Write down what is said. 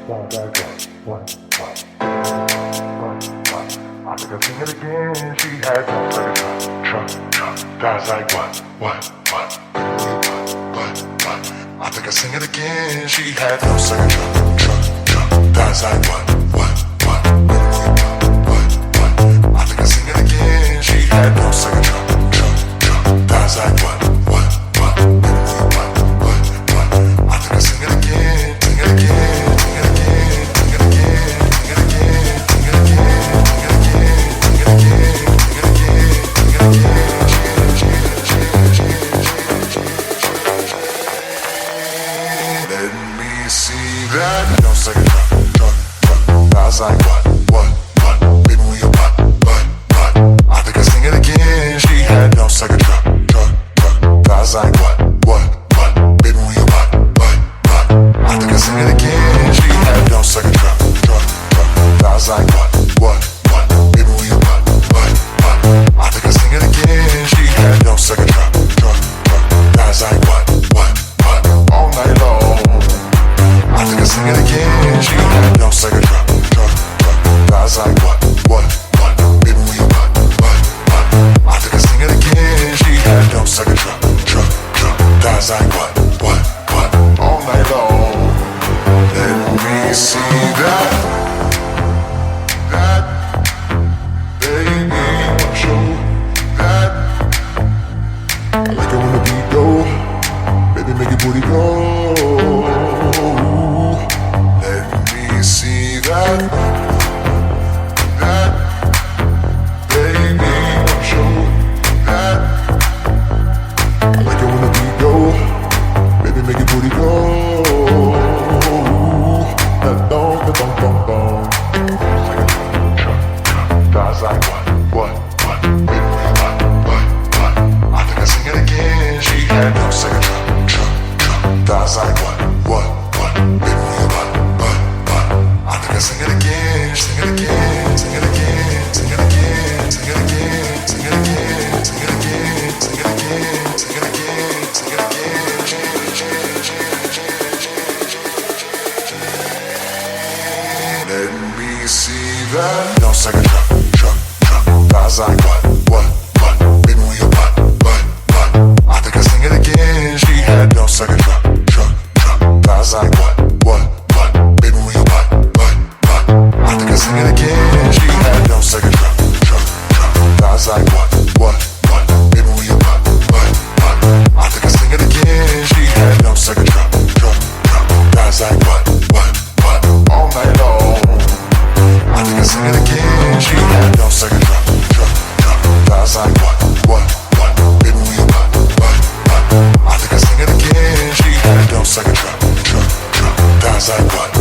Sounds like what? I think I've seen it again. She had sounds like a truck. Sounds like what? I think I sing it again. She had no second truck. Sounds like what? I think I sing it again. She had no second truck. Sounds like what? I think I sing it again. Sing it again. Sing it again. Sing it again. Sing it again. Sing it again. Sing it again. Sing it again. Sing it again. Let me see that. No second truck. Sounds like what? Baby, move your butt. I think I sing it again. She had no second truck. Sounds like what? Baby, move your butt. I think I sing it again. She had no second truck. Sounds like what? Baby, move your butt. I think I sing it again. She had no second truck. Sounds like what? All night long. I think I sing it again. She had no second truck. Sounds like what? Baby, move your butt. I think I sing it again. She had no second truck. Sounds like what? All night long. Let me see that. Baby, want you. That. I like it when the beat go. Baby, make your booty go. Let me see that. Baby, want you. That. I like it when the beat go. Baby, make your booty go. That dong. Sounds like what? Baby, what? I think I sing it again. She had no second truck. Sounds like what? Baby, what? I think I sing it again. Sing it again. Sing it again. Sing it again. Sing it again. Sing it again. Sing it again. Sing it again. Sing it again. Sing it again. Let me see that. No second truck. Sounds like what? Baby, move your butt. I think I sing it again. She had no second truck. Sounds like what? Baby, move your butt. I think I sing it again. She had no second truck. Sounds like what? Baby, move your butt. I think I sing it again. She had no second truck. Sounds like what? All night long. I think I sing it again. She had no second truck. Sounds like what? Baby, move your butt. I think I sing it again. She had no second truck. Sounds like what?